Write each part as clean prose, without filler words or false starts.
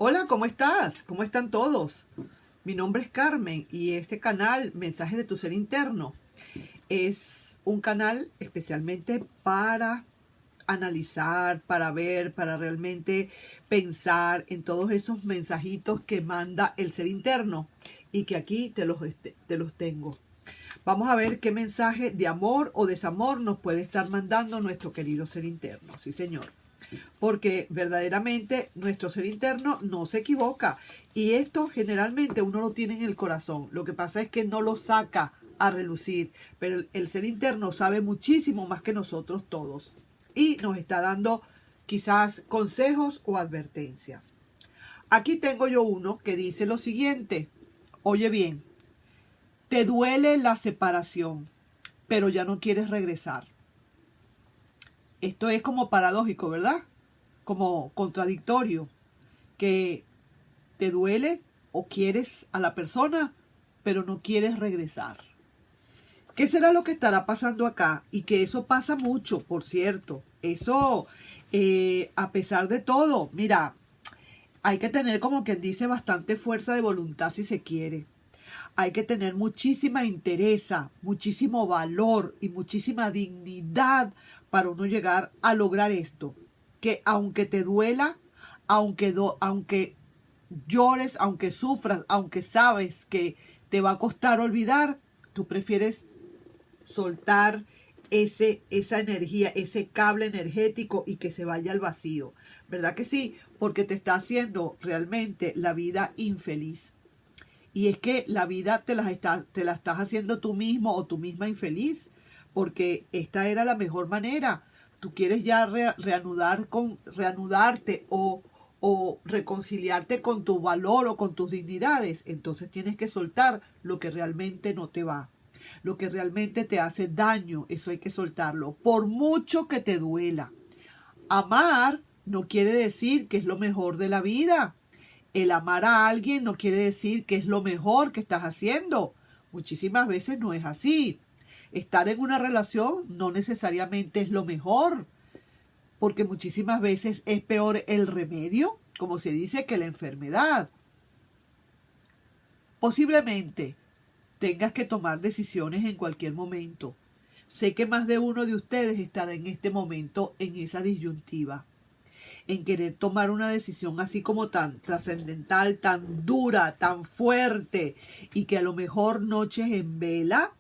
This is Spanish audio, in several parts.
Hola, ¿cómo estás? ¿Cómo están todos? Mi nombre es Carmen y este canal, Mensajes de tu Ser Interno, es un canal especialmente para analizar, para ver, para realmente pensar en todos esos mensajitos que manda el ser interno y que aquí te los tengo. Vamos a ver qué mensaje de amor o desamor nos puede estar mandando nuestro querido ser interno. Sí, señor. Porque verdaderamente nuestro ser interno no se equivoca y esto generalmente uno lo tiene en el corazón. Lo que pasa es que no lo saca a relucir, pero el ser interno sabe muchísimo más que nosotros todos y nos está dando quizás consejos o advertencias. Aquí tengo yo uno que dice lo siguiente: oye bien, te duele la separación, pero ya no quieres regresar. Esto es como paradójico, ¿verdad? Como contradictorio, que te duele o quieres a la persona, pero no quieres regresar. ¿Qué será lo que estará pasando acá? Y que eso pasa mucho, por cierto. Eso, a pesar de todo, mira, hay que tener, como quien dice, bastante fuerza de voluntad si se quiere. Hay que tener muchísima entereza, muchísimo valor y muchísima dignidad para uno llegar a lograr esto. Que aunque te duela, aunque llores, aunque sufras, aunque sabes que te va a costar olvidar, tú prefieres soltar esa energía, ese cable energético y que se vaya al vacío. ¿Verdad que sí? Porque te está haciendo realmente la vida infeliz. Y es que la vida te la estás haciendo tú mismo o tú misma infeliz, porque esta era la mejor manera. Tú quieres ya reanudarte o reconciliarte con tu valor o con tus dignidades. Entonces tienes que soltar lo que realmente no te va, lo que realmente te hace daño. Eso hay que soltarlo, por mucho que te duela. Amar no quiere decir que es lo mejor de la vida. El amar a alguien no quiere decir que es lo mejor que estás haciendo. Muchísimas veces no es así. Estar en una relación no necesariamente es lo mejor, porque muchísimas veces es peor el remedio, como se dice, que la enfermedad. Posiblemente tengas que tomar decisiones en cualquier momento. Sé que más de uno de ustedes estará en este momento en esa disyuntiva, en querer tomar una decisión así como tan trascendental, tan dura, tan fuerte, y que a lo mejor noches en vela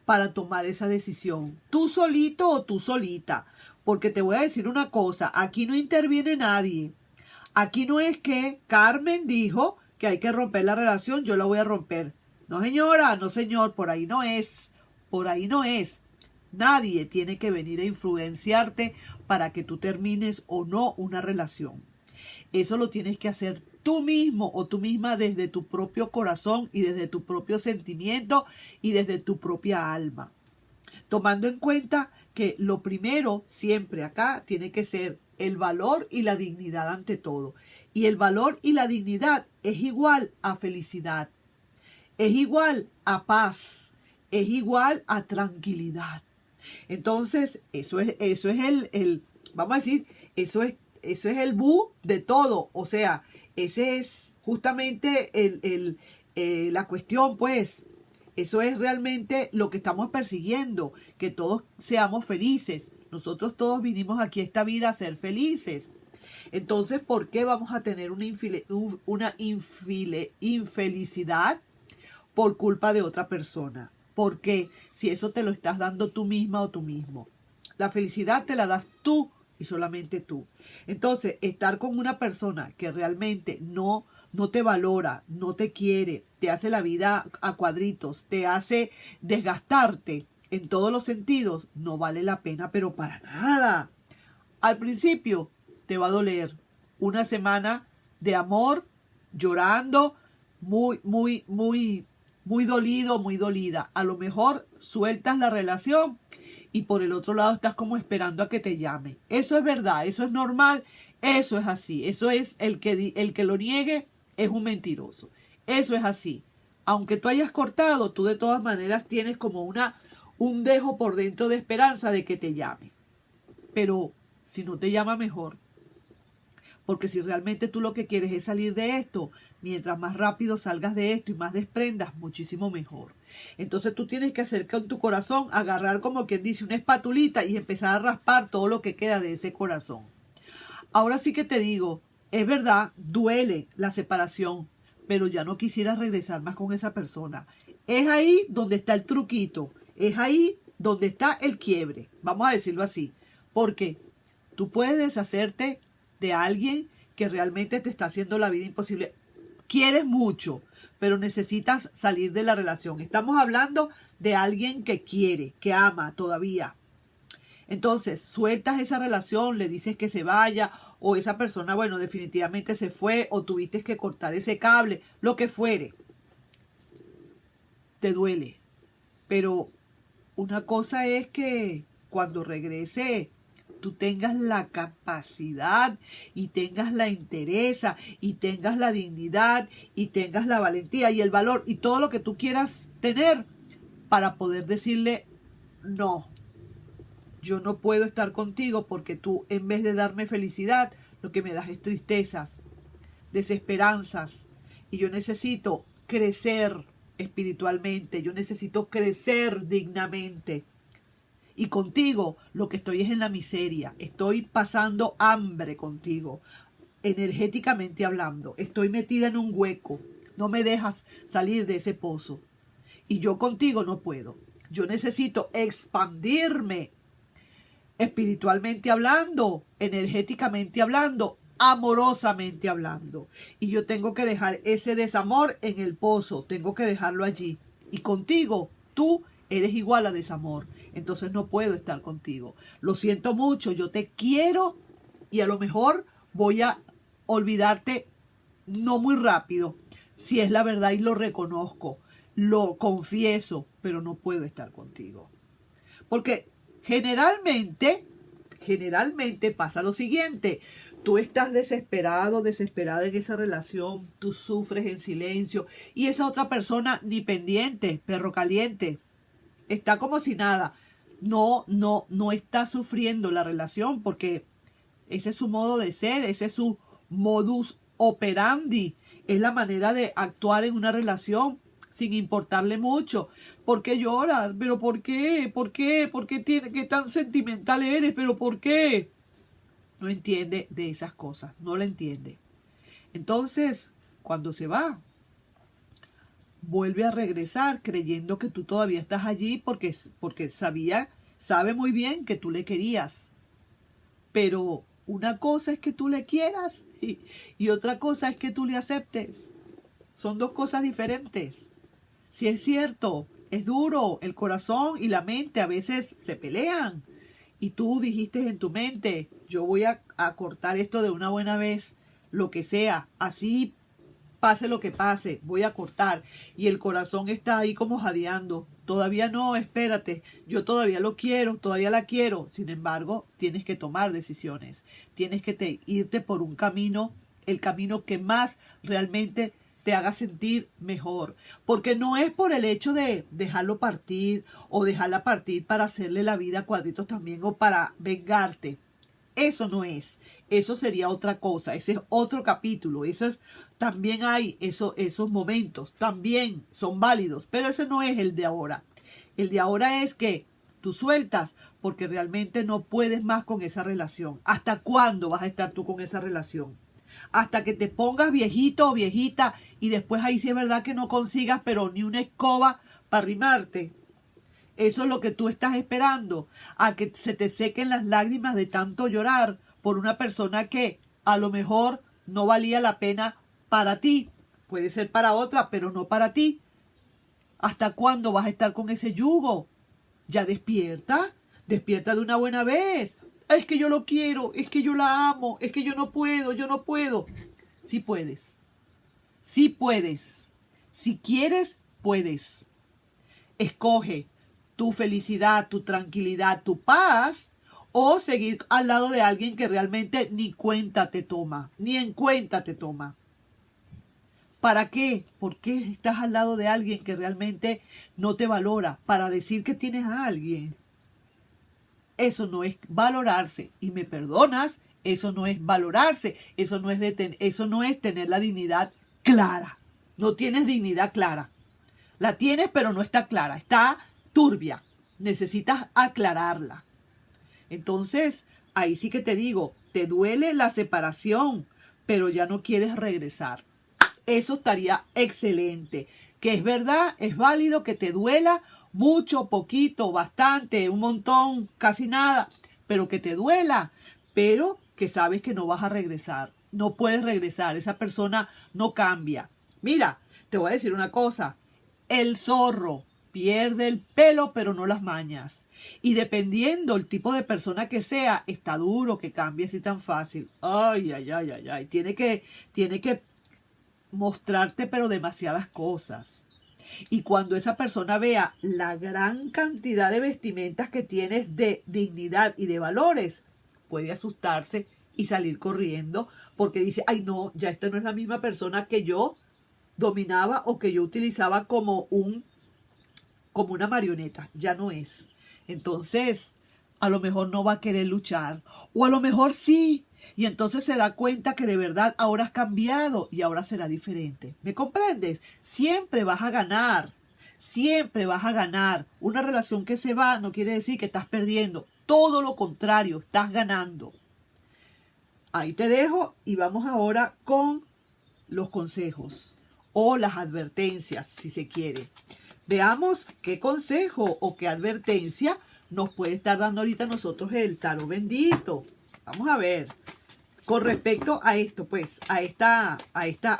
para tomar esa decisión. Tú solito o tú solita. Porque te voy a decir una cosa, aquí no interviene nadie. Aquí no es que Carmen dijo que hay que romper la relación, yo la voy a romper. No, señora, no, señor, por ahí no es. Por ahí no es. Nadie tiene que venir a influenciarte para que tú termines o no una relación. Eso lo tienes que hacer tú mismo o tú misma desde tu propio corazón y desde tu propio sentimiento y desde tu propia alma. Tomando en cuenta que lo primero siempre acá tiene que ser el valor y la dignidad ante todo. Y el valor y la dignidad es igual a felicidad, es igual a paz, es igual a tranquilidad. Entonces, eso es vamos a decir, eso es el bu de todo. O sea, ese es justamente la cuestión, pues. Eso es realmente lo que estamos persiguiendo, que todos seamos felices. Nosotros todos vinimos aquí a esta vida a ser felices. Entonces, ¿por qué vamos a tener infelicidad por culpa de otra persona? Porque si eso te lo estás dando tú misma o tú mismo. La felicidad te la das tú y solamente tú. Entonces, estar con una persona que realmente no te valora, no te quiere, te hace la vida a cuadritos, te hace desgastarte en todos los sentidos, no vale la pena, pero para nada. Al principio te va a doler una semana de amor, llorando, muy dolido, muy dolida. A lo mejor sueltas la relación y por el otro lado estás como esperando a que te llame. Eso es verdad, eso es normal, eso es así. Eso es el que lo niegue es un mentiroso. Eso es así. Aunque tú hayas cortado, tú de todas maneras tienes como un dejo por dentro de esperanza de que te llame. Pero si no te llama, mejor. Porque si realmente tú lo que quieres es salir de esto, mientras más rápido salgas de esto y más desprendas, muchísimo mejor. Entonces tú tienes que hacer con tu corazón, agarrar como quien dice una espatulita y empezar a raspar todo lo que queda de ese corazón. Ahora sí que te digo, es verdad, duele la separación, pero ya no quisiera regresar más con esa persona. Es ahí donde está el truquito, es ahí donde está el quiebre, vamos a decirlo así, porque tú puedes deshacerte de alguien que realmente te está haciendo la vida imposible. Quieres mucho, pero necesitas salir de la relación. Estamos hablando de alguien que quiere, que ama todavía. Entonces, sueltas esa relación, le dices que se vaya, o esa persona, bueno, definitivamente se fue, o tuviste que cortar ese cable, lo que fuere. Te duele. Pero una cosa es que cuando regrese tú tengas la capacidad y tengas la entereza y tengas la dignidad y tengas la valentía y el valor y todo lo que tú quieras tener para poder decirle no. Yo no puedo estar contigo porque tú, en vez de darme felicidad, lo que me das es tristezas, desesperanzas. Y yo necesito crecer espiritualmente, yo necesito crecer dignamente. Y contigo lo que estoy es en la miseria, estoy pasando hambre contigo, energéticamente hablando. Estoy metida en un hueco, no me dejas salir de ese pozo. Y yo contigo no puedo. Yo necesito expandirme espiritualmente hablando, energéticamente hablando, amorosamente hablando. Y yo tengo que dejar ese desamor en el pozo, tengo que dejarlo allí. Y contigo, tú eres igual a desamor. Entonces no puedo estar contigo. Lo siento mucho, yo te quiero y a lo mejor voy a olvidarte no muy rápido, si es la verdad y lo reconozco, lo confieso, pero no puedo estar contigo. Porque generalmente pasa lo siguiente. Tú estás desesperado, desesperada en esa relación, tú sufres en silencio y esa otra persona ni pendiente, perro caliente, está como si nada. No está sufriendo la relación porque ese es su modo de ser, ese es su modus operandi, es la manera de actuar en una relación sin importarle mucho. ¿Por qué lloras? ¿Pero por qué? ¿Por qué? ¿Por qué qué tan sentimental eres? ¿Pero por qué? No entiende de esas cosas, no la entiende. Entonces, cuando se va, vuelve a regresar creyendo que tú todavía estás allí porque sabe muy bien que tú le querías. Pero una cosa es que tú le quieras y otra cosa es que tú le aceptes. Son dos cosas diferentes. Si es cierto, es duro, el corazón y la mente a veces se pelean. Y tú dijiste en tu mente, yo voy a cortar esto de una buena vez, lo que sea, así pase lo que pase, voy a cortar. Y el corazón está ahí como jadeando. Todavía no, espérate, yo todavía lo quiero, todavía la quiero. Sin embargo, tienes que tomar decisiones. Tienes que irte por un camino, el camino que más realmente te haga sentir mejor. Porque no es por el hecho de dejarlo partir o dejarla partir para hacerle la vida a cuadritos también o para vengarte. Eso no es. Eso sería otra cosa. Ese es otro capítulo. También hay esos momentos. También son válidos. Pero ese no es el de ahora. El de ahora es que tú sueltas porque realmente no puedes más con esa relación. ¿Hasta cuándo vas a estar tú con esa relación? Hasta que te pongas viejito o viejita y después ahí sí es verdad que no consigas pero ni una escoba para arrimarte. Eso es lo que tú estás esperando, a que se te sequen las lágrimas de tanto llorar por una persona que a lo mejor no valía la pena para ti. Puede ser para otra, pero no para ti. ¿Hasta cuándo vas a estar con ese yugo? Ya despierta, despierta de una buena vez. Es que yo lo quiero, es que yo la amo, es que yo no puedo, yo no puedo. Sí puedes, sí puedes. Si quieres, puedes. Escoge tu felicidad, tu tranquilidad, tu paz, o seguir al lado de alguien que realmente ni cuenta te toma, ni en cuenta te toma. ¿Para qué? ¿Por qué estás al lado de alguien que realmente no te valora? Para decir que tienes a alguien. Eso no es valorarse. Y me perdonas, eso no es valorarse, eso no es tener la dignidad clara. No tienes dignidad clara. La tienes, pero no está clara, está turbia. Necesitas aclararla. Entonces, ahí sí que te digo, te duele la separación, pero ya no quieres regresar. Eso estaría excelente. Que es verdad, es válido que te duela mucho, poquito, bastante, un montón, casi nada, pero que te duela, pero que sabes que no vas a regresar. No puedes regresar, esa persona no cambia. Mira, te voy a decir una cosa, el zorro pierde el pelo, pero no las mañas. Y dependiendo el tipo de persona que sea, está duro que cambie así tan fácil. Ay, ay, ay, ay, ay. Tiene que mostrarte, pero demasiadas cosas. Y cuando esa persona vea la gran cantidad de vestimentas que tienes de dignidad y de valores, puede asustarse y salir corriendo porque dice, ay no, ya esta no es la misma persona que yo dominaba o que yo utilizaba como una marioneta, ya no es. Entonces, a lo mejor no va a querer luchar, o a lo mejor sí, y entonces se da cuenta que de verdad ahora has cambiado y ahora será diferente. ¿Me comprendes? Siempre vas a ganar, siempre vas a ganar. Una relación que se va no quiere decir que estás perdiendo, todo lo contrario, estás ganando. Ahí te dejo y vamos ahora con los consejos o las advertencias, si se quiere. Veamos qué consejo o qué advertencia nos puede estar dando ahorita a nosotros el tarot bendito. Vamos a ver. Con respecto a esto, pues, a esta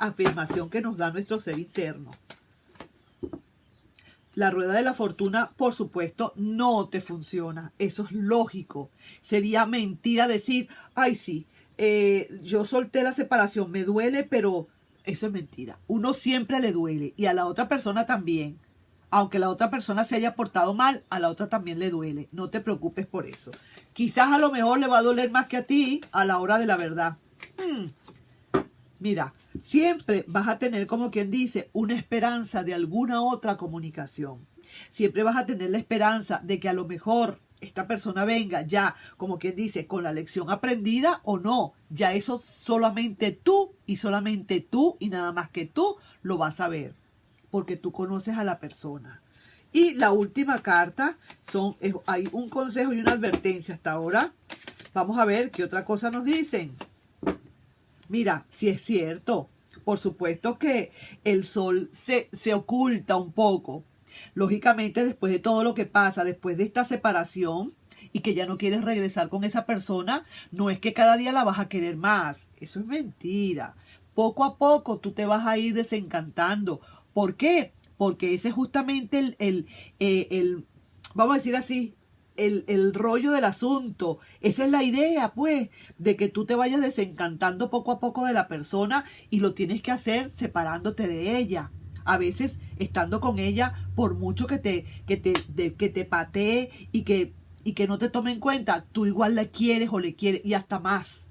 afirmación que nos da nuestro ser interno. La rueda de la fortuna, por supuesto, no te funciona. Eso es lógico. Sería mentira decir, ay, sí, yo solté la separación, me duele, pero eso es mentira. Uno siempre le duele y a la otra persona también. Aunque la otra persona se haya portado mal, a la otra también le duele. No te preocupes por eso. Quizás a lo mejor le va a doler más que a ti a la hora de la verdad. Mira, siempre vas a tener, como quien dice, una esperanza de alguna otra comunicación. Siempre vas a tener la esperanza de que a lo mejor esta persona venga ya, como quien dice, con la lección aprendida o no. Ya eso solamente tú y nada más que tú lo vas a ver. Porque tú conoces a la persona. Y la última carta hay un consejo y una advertencia hasta ahora. Vamos a ver qué otra cosa nos dicen. Mira, si es cierto, por supuesto que el sol se oculta un poco. Lógicamente, después de todo lo que pasa, después de esta separación y que ya no quieres regresar con esa persona, no es que cada día la vas a querer más. Eso es mentira. Poco a poco tú te vas a ir desencantando. ¿Por qué? Porque ese es justamente vamos a decir así, el rollo del asunto. Esa es la idea, pues, de que tú te vayas desencantando poco a poco de la persona y lo tienes que hacer separándote de ella. A veces estando con ella, por mucho que te patee y que no te tome en cuenta, tú igual la quieres o le quieres y hasta más.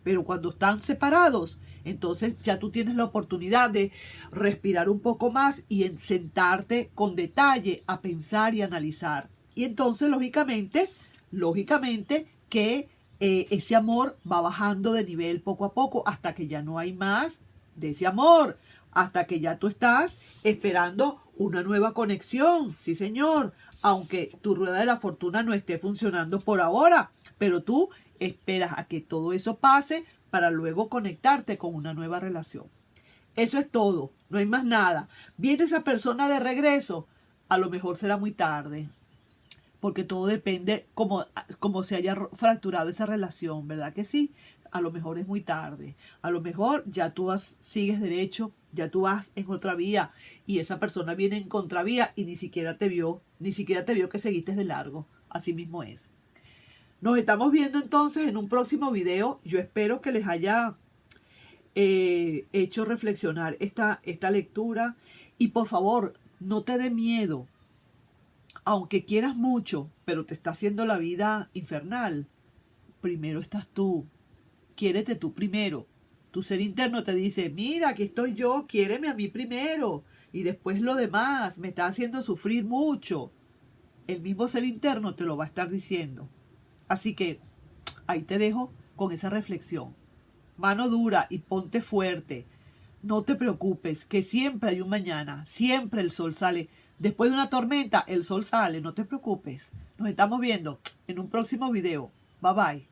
Pero cuando están separados, entonces ya tú tienes la oportunidad de respirar un poco más y en sentarte con detalle a pensar y analizar. Y entonces, lógicamente que ese amor va bajando de nivel poco a poco hasta que ya no hay más de ese amor, hasta que ya tú estás esperando una nueva conexión. Sí, señor, aunque tu rueda de la fortuna no esté funcionando por ahora, pero tú esperas a que todo eso pase para luego conectarte con una nueva relación. Eso es todo, no hay más nada. Viene esa persona de regreso, a lo mejor será muy tarde, porque todo depende cómo se haya fracturado esa relación, ¿verdad que sí? A lo mejor es muy tarde, a lo mejor ya tú sigues derecho, ya tú vas en otra vía y esa persona viene en contravía y ni siquiera te vio que seguiste de largo, así mismo es. Nos estamos viendo entonces en un próximo video. Yo espero que les haya hecho reflexionar esta lectura. Y por favor, no te dé miedo. Aunque quieras mucho, pero te está haciendo la vida infernal, primero estás tú. Quiérete tú primero. Tu ser interno te dice, mira, aquí estoy yo, quiéreme a mí primero. Y después lo demás, me está haciendo sufrir mucho. El mismo ser interno te lo va a estar diciendo. Así que ahí te dejo con esa reflexión. Mano dura y ponte fuerte. No te preocupes, que siempre hay un mañana, siempre el sol sale. Después de una tormenta, el sol sale, no te preocupes. Nos estamos viendo en un próximo video. Bye bye.